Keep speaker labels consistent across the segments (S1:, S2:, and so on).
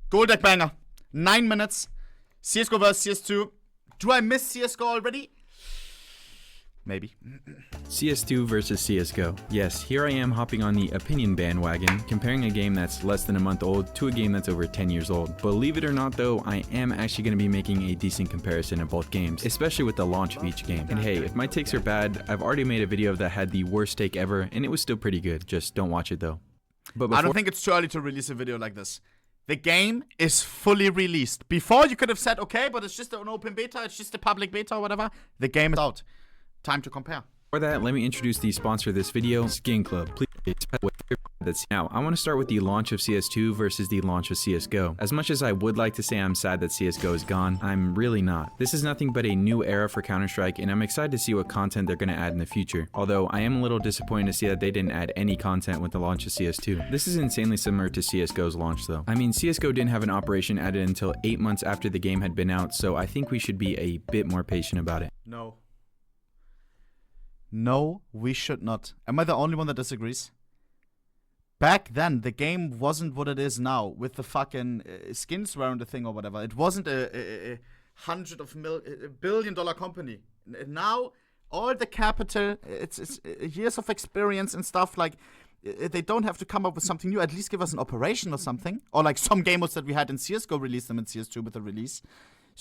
S1: Goldec banger. 9 minutes. CSGO versus CS2. Do I miss CSGO already? Maybe.
S2: CS2 versus CSGO. Yes, here I am hopping on the opinion bandwagon, comparing a game that's less than a month old to a game that's over 10 years old. Believe it or not though, I am actually going to be making a decent comparison of both games, especially with the launch of each game. And hey, if my takes are bad, I've already made a video that had the worst take ever, and it was still pretty good. Just don't watch it though. But
S1: I don't think it's too early to release a video like this. The game is fully released. Before you could have said, okay, but it's just an open beta, it's just a public beta or whatever. The game is out. Time to compare.
S2: For that, let me introduce the sponsor of this video, Skin Club. Please. Now, I want to start with the launch of CS2 versus the launch of CSGO. As much as I would like to say I'm sad that CSGO is gone, I'm really not. This is nothing but a new era for Counter-Strike, and I'm excited to see what content they're going to add in the future. Although, I am a little disappointed to see that they didn't add any content with the launch of CS2. This is insanely similar to CSGO's launch though. I mean, CSGO didn't have an operation added until 8 months after the game had been out, so I think we should be a bit more patient about it.
S1: No. No, we should not. Am I the only one that disagrees? Back then, the game wasn't what it is now, with the fucking skins wearing the thing or whatever. It wasn't a billion-dollar company. Now, all the capital, it's years of experience and stuff, like, they don't have to come up with something new. At least give us an operation or something. Or like some game modes that we had in CSGO, release them in CS2 with the release.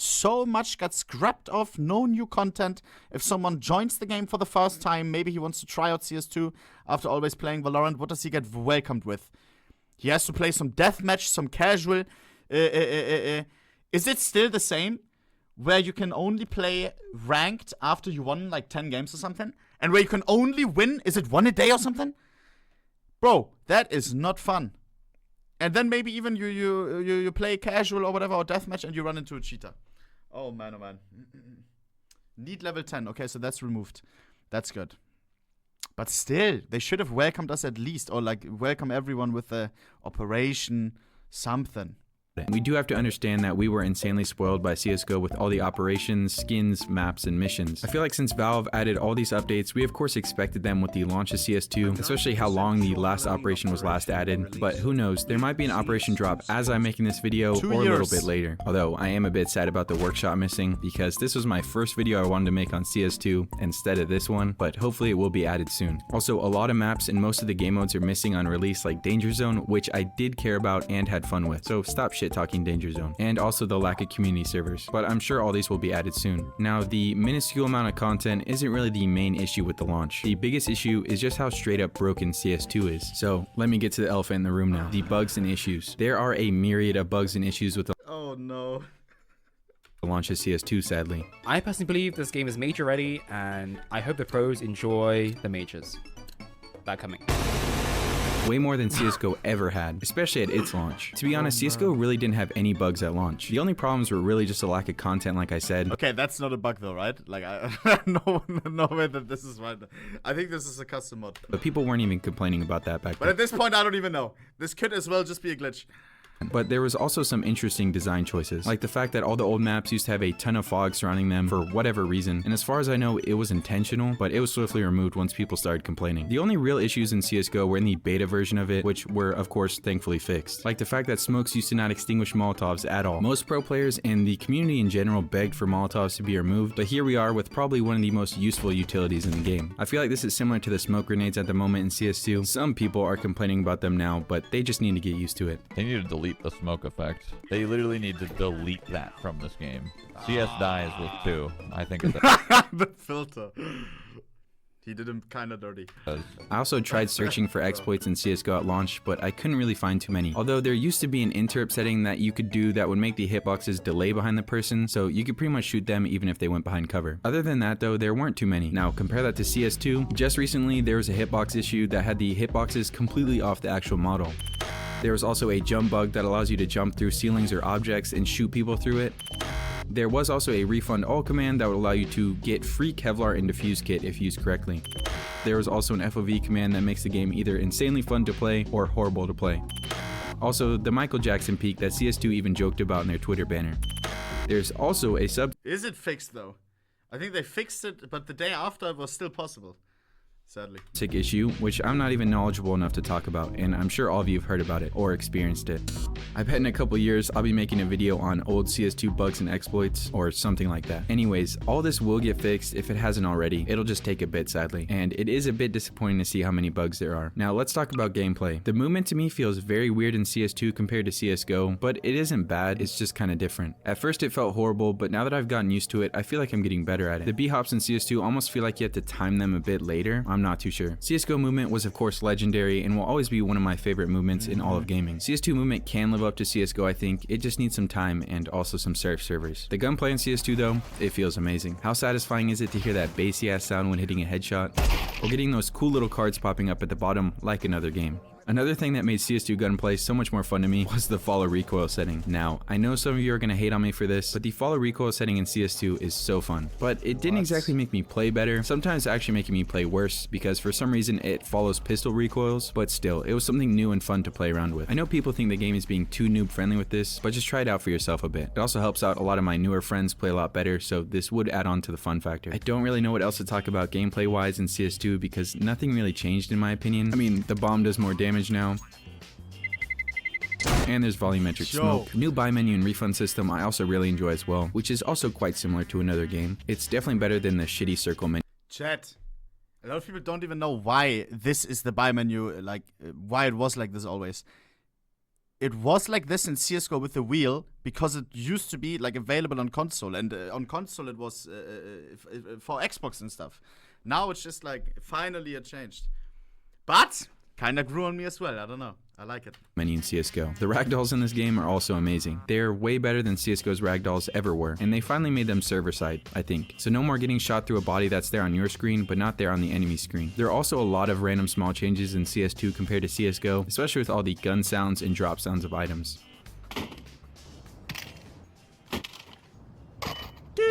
S1: So much got scrapped off, no new content. If someone joins the game for the first time, maybe he wants to try out CS2 after always playing Valorant, what does he get welcomed with? He has to play some deathmatch, some casual. Is it still the same? Where you can only play ranked after you won like 10 games or something? And where you can only win, is it 1 a day or something? Bro, that is not fun. And then maybe even you play casual or whatever, or deathmatch, and you run into a cheater. Oh man, oh man. Need level 10. Okay, so that's removed. That's good. But still, they should have welcomed us at least, or like welcome everyone with the operation something.
S2: We do have to understand that we were insanely spoiled by CSGO with all the operations, skins, maps, and missions. I feel like since Valve added all these updates, we of course expected them with the launch of CS2, especially how long the last operation was last added, but who knows, there might be an operation drop as I'm making this video or a little bit later. Although, I am a bit sad about the workshop missing, because this was my first video I wanted to make on CS2 instead of this one, but hopefully it will be added soon. Also, a lot of maps and most of the game modes are missing on release, like Danger Zone, which I did care about and had fun with, so stop shit talking Danger Zone, and also the lack of community servers, but I'm sure all these will be added soon. Now, the minuscule amount of content isn't really the main issue with the launch. The biggest issue is just how straight up broken CS2 is. So let me get to the elephant in the room now, the bugs and issues. There are a myriad of bugs and issues with the launch of CS2, sadly.
S3: I personally believe this game is major ready, and I hope the pros enjoy the majors that are coming.
S2: Way more than CSGO ever had, especially at its launch. To be honest, CSGO really didn't have any bugs at launch. The only problems were really just a lack of content, like I said.
S1: Okay, that's not a bug though, right? Like, no way that this is right. I think this is a custom mod.
S2: But people weren't even complaining about that back then.
S1: But at this point, I don't even know. This could as well just be a glitch.
S2: But there was also some interesting design choices, like the fact that all the old maps used to have a ton of fog surrounding them for whatever reason, and as far as I know, it was intentional, but it was swiftly removed once people started complaining. The only real issues in CSGO were in the beta version of it, which were of course thankfully fixed, like the fact that smokes used to not extinguish Molotovs at all. Most pro players and the community in general begged for Molotovs to be removed, but here we are with probably one of the most useful utilities in the game. I feel like this is similar to the smoke grenades at the moment in CS2. Some people are complaining about them now, but they just need to get used to it.
S4: They need to delete the smoke effect. They literally need to delete that from this game. CS dies with 2. I think it's
S1: the filter. He did him kind of dirty.
S2: I also tried searching for exploits in CSGO at launch, but I couldn't really find too many. Although there used to be an interrupt setting that you could do that would make the hitboxes delay behind the person, so you could pretty much shoot them even if they went behind cover. Other than that though, there weren't too many. Now compare that to CS2. Just recently there was a hitbox issue that had the hitboxes completely off the actual model. There was also a jump bug that allows you to jump through ceilings or objects and shoot people through it. There was also a refund all command that would allow you to get free Kevlar and defuse kit if used correctly. There was also an FOV command that makes the game either insanely fun to play or horrible to play. Also, the Michael Jackson peak that CS2 even joked about in their Twitter banner. There's also a sub-
S1: Is it fixed though? I think they fixed it, but the day after it was still possible. Sadly.
S2: issue, which I'm not even knowledgeable enough to talk about, and I'm sure all of you have heard about it or experienced it. I bet in a couple years I'll be making a video on old CS2 bugs and exploits or something like that. Anyways, all this will get fixed if it hasn't already. It'll just take a bit, sadly, and it is a bit disappointing to see how many bugs there are. Now let's talk about gameplay. The movement to me feels very weird in CS2 compared to CSGO, but it isn't bad, it's just kind of different. At first it felt horrible, but now that I've gotten used to it, I feel like I'm getting better at it. The B-hops in CS2 almost feel like you have to time them a bit later. I'm not too sure. CSGO movement was of course legendary and will always be one of my favorite movements in all of gaming. CS2 movement can live up to CSGO, I think. It just needs some time and also some surf servers. The gunplay in CS2 though, it feels amazing. How satisfying is it to hear that bassy ass sound when hitting a headshot? Or getting those cool little cards popping up at the bottom like another game. Another thing that made CS2 gunplay so much more fun to me was the follow recoil setting. Now, I know some of you are going to hate on me for this, but the follow recoil setting in CS2 is so fun. But it didn't exactly make me play better, sometimes actually making me play worse because for some reason it follows pistol recoils, but still, it was something new and fun to play around with. I know people think the game is being too noob friendly with this, but just try it out for yourself a bit. It also helps out a lot of my newer friends play a lot better, so this would add on to the fun factor. I don't really know what else to talk about gameplay wise in CS2 because nothing really changed in my opinion. I mean, the bomb does more damage now. And there's volumetric smoke. New buy menu and refund system I also really enjoy as well, which is also quite similar to another game. It's definitely better than the shitty circle menu.
S1: Chat. A lot of people don't even know why this is the buy menu, like why it was like this always. It was like this in CSGO with the wheel because it used to be like available on console, and on console it was for Xbox and stuff. Now it's just like finally it changed, but kinda grew on me as well. I don't know. I like it.
S2: Many in CSGO. The ragdolls in this game are also amazing. They're way better than CSGO's ragdolls ever were, and they finally made them server side, I think. So no more getting shot through a body that's there on your screen, but not there on the enemy screen. There are also a lot of random small changes in CS2 compared to CSGO, especially with all the gun sounds and drop sounds of items.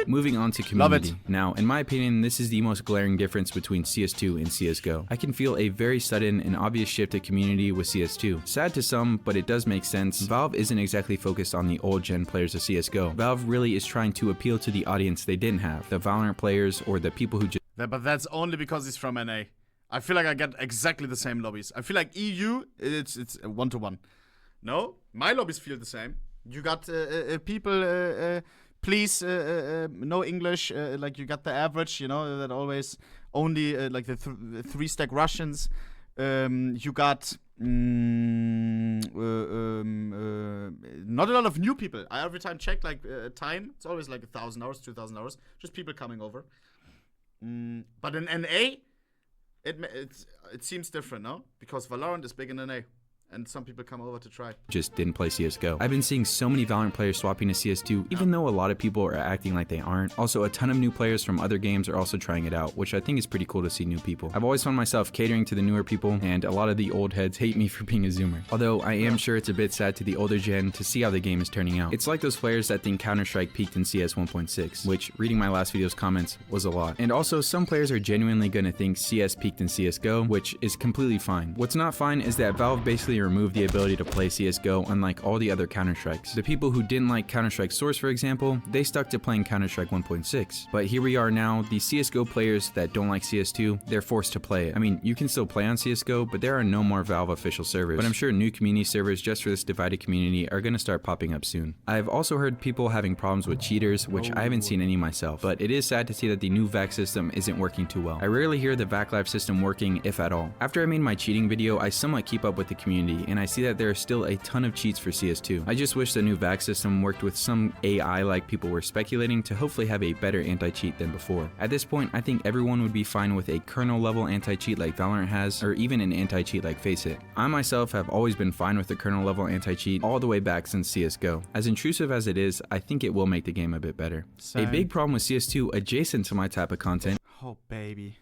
S2: Moving on to community. Now, in my opinion, this is the most glaring difference between CS2 and CSGO. I can feel a very sudden and obvious shift to community with CS2. Sad to some, but it does make sense. Valve isn't exactly focused on the old gen players of CSGO. Valve really is trying to appeal to the audience they didn't have, the Valorant players or the people who just...
S1: But that's only because he's from NA. I feel like I get exactly the same lobbies. I feel like EU, it's one-to-one. No, my lobbies feel the same. You got people... please, no English, like you got the average, you know, that always only like the three-stack Russians. You got not a lot of new people. I every time check like time, it's always like 1,000 hours, 2,000 hours, just people coming over. But in NA, it seems different, no? Because Valorant is big in NA. And some people come over to try.
S2: Just didn't play CSGO. I've been seeing so many Valorant players swapping to CS2, even though a lot of people are acting like they aren't. Also, a ton of new players from other games are also trying it out, which I think is pretty cool to see new people. I've always found myself catering to the newer people, and a lot of the old heads hate me for being a zoomer. Although I am sure it's a bit sad to the older gen to see how the game is turning out. It's like those players that think Counter-Strike peaked in CS 1.6, which, reading my last video's comments, was a lot. And also, some players are genuinely gonna think CS peaked in CSGO, which is completely fine. What's not fine is that Valve basically removed the ability to play CSGO unlike all the other Counter-Strikes. The people who didn't like Counter-Strike Source, for example, they stuck to playing Counter-Strike 1.6. But here we are now, the CSGO players that don't like CS2, they're forced to play it. I mean, you can still play on CSGO, but there are no more Valve official servers. But I'm sure new community servers just for this divided community are gonna start popping up soon. I've also heard people having problems with cheaters, which I haven't seen any myself, but it is sad to see that the new VAC system isn't working too well. I rarely hear the VAC Live system working, if at all. After I made my cheating video, I somewhat keep up with the community, and I see that there are still a ton of cheats for CS2. I just wish the new VAC system worked with some AI like people were speculating to hopefully have a better anti-cheat than before. At this point, I think everyone would be fine with a kernel level anti-cheat like Valorant has, or even an anti-cheat like FACEIT. I myself have always been fine with the kernel level anti-cheat all the way back since CSGO. As intrusive as it is, I think it will make the game a bit better.
S1: Same.
S2: A big problem with CS2 adjacent to my type of content.
S1: Oh baby.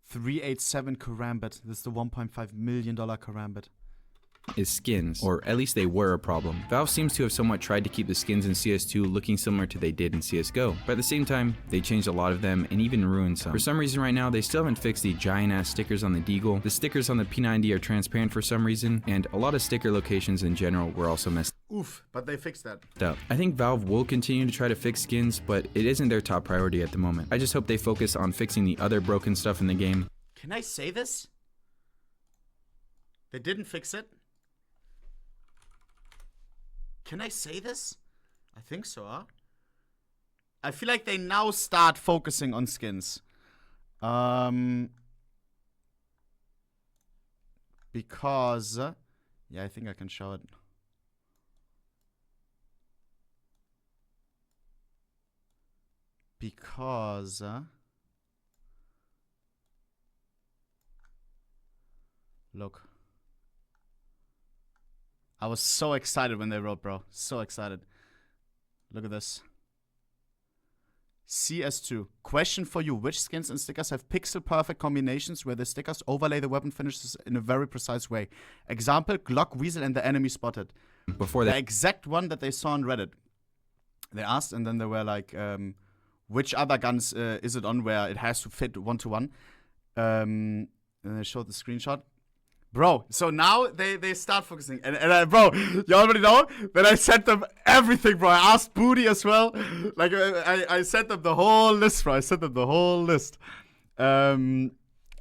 S1: 387 Karambit. This is the $1.5 million Karambit.
S2: is skins, or at least they were a problem. Valve seems to have somewhat tried to keep the skins in CS2 looking similar to they did in CSGO, but at the same time, they changed a lot of them and even ruined some. For some reason right now, they still haven't fixed the giant ass stickers on the deagle, the stickers on the P90 are transparent for some reason, and a lot of sticker locations in general were also messed
S1: Oof, but they fixed that.
S2: up. I think Valve will continue to try to fix skins, but it isn't their top priority at the moment. I just hope they focus on fixing the other broken stuff in the game.
S1: Can I say this? They didn't fix it? Can I say this? I think so, huh? I feel like they now start focusing on skins. Because... yeah, I think I can show it. Because... look. I was so excited when they wrote, bro. So excited. Look at this. CS2. Question for you. Which skins and stickers have pixel-perfect combinations where the stickers overlay the weapon finishes in a very precise way? Example, Glock, Weasel, and the enemy spotted.
S2: Before
S1: The
S2: that,
S1: exact one that they saw on Reddit. They asked, and then they were like, which other guns is it on where it has to fit one-to-one? And they showed the screenshot. Bro, so now they start focusing. And bro, you already know that I sent them everything, bro. I asked Booty as well. Like, I sent them the whole list, bro. I sent them the whole list.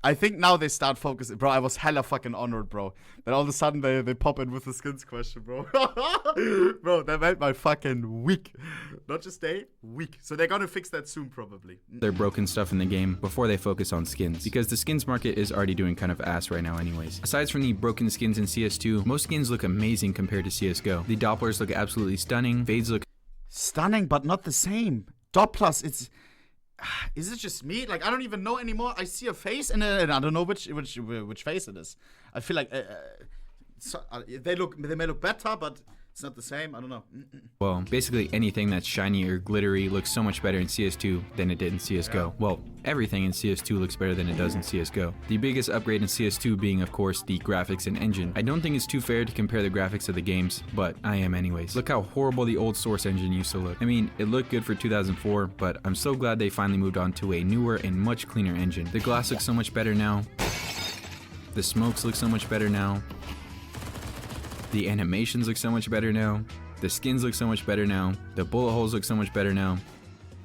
S1: I think now they start focusing. Bro, I was hella fucking honored, bro. Then all of a sudden they pop in with the skins question, bro. Bro, that made my fucking week. Not just day, week. So they're gonna fix that soon, probably.
S2: their broken stuff in the game before they focus on skins, because the skins market is already doing kind of ass right now anyways. Aside from the broken skins in CS2, most skins look amazing compared to CSGO. The Dopplers look absolutely stunning, fades look
S1: Stunning, but not the same. Dopplers, it's... Is it just me? Like, I don't even know anymore. I see a face and I don't know which face it is. I feel like they may look better, but it's not the same. I don't know.
S2: well, basically anything that's shiny or glittery looks so much better in CS2 than it did in CSGO. Well, everything in CS2 looks better than it does in CSGO. The biggest upgrade in CS2 being, of course, the graphics and engine. I don't think it's too fair to compare the graphics of the games, but I am anyways. Look how horrible the old Source engine used to look. I mean, it looked good for 2004, but I'm so glad they finally moved on to a newer and much cleaner engine. The glass looks so much better now. The smokes look so much better now. The animations look so much better now. The skins look so much better now. The bullet holes look so much better now.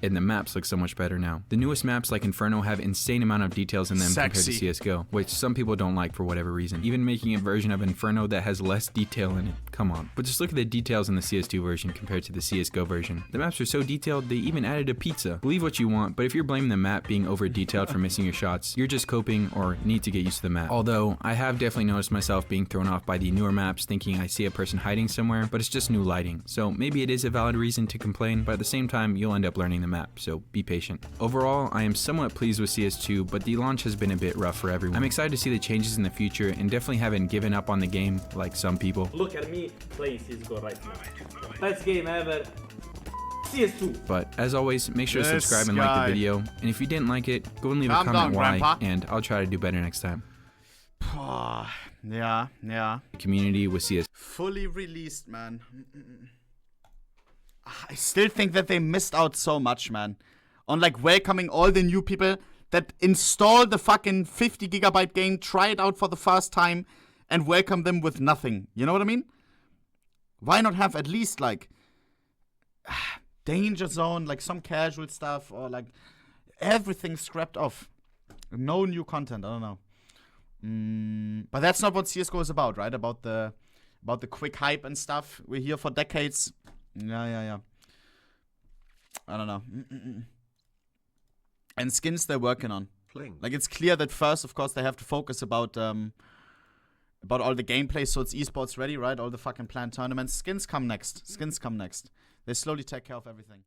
S2: And the maps look so much better now. The newest maps like Inferno have insane amount of details in them compared to CSGO, which some people don't like for whatever reason. Even making a version of Inferno that has less detail in it. Come on. But just look at the details in the CS2 version compared to the CSGO version. The maps are so detailed, they even added a pizza. Believe what you want, but if you're blaming the map being over detailed for missing your shots, you're just coping or need to get used to the map. Although, I have definitely noticed myself being thrown off by the newer maps thinking I see a person hiding somewhere, but it's just new lighting. So maybe it is a valid reason to complain, but at the same time, you'll end up learning the map, so be patient. Overall, I am somewhat pleased with CS2, but the launch has been a bit rough for everyone. I'm excited to see the changes in the future and definitely haven't given up on the game like some people.
S5: Look at me play CSGO right now. Best game ever. CS2.
S2: But as always, make sure to
S1: This
S2: subscribe and like
S1: guy.
S2: the video. And if you didn't like it, go and leave a
S1: Calm
S2: comment
S1: down,
S2: why,
S1: Grandpa.
S2: and I'll try to do better next time.
S1: Yeah.
S2: Community with CS.
S1: Fully released, man. I still think that they missed out so much, man. On like welcoming all the new people that install the fucking 50 gigabyte game, try it out for the first time, and welcome them with nothing. You know what I mean? Why not have at least like Danger Zone, like some casual stuff, or like everything scrapped off. No new content. I don't know. But that's not what CS:GO is about, right? About the quick hype and stuff. We're here for decades. Yeah. I don't know. And skins they're working on. Like, it's clear that first, of course, they have to focus about all the gameplay, so it's esports ready, right? All the fucking planned tournaments. Skins come next. They slowly take care of everything.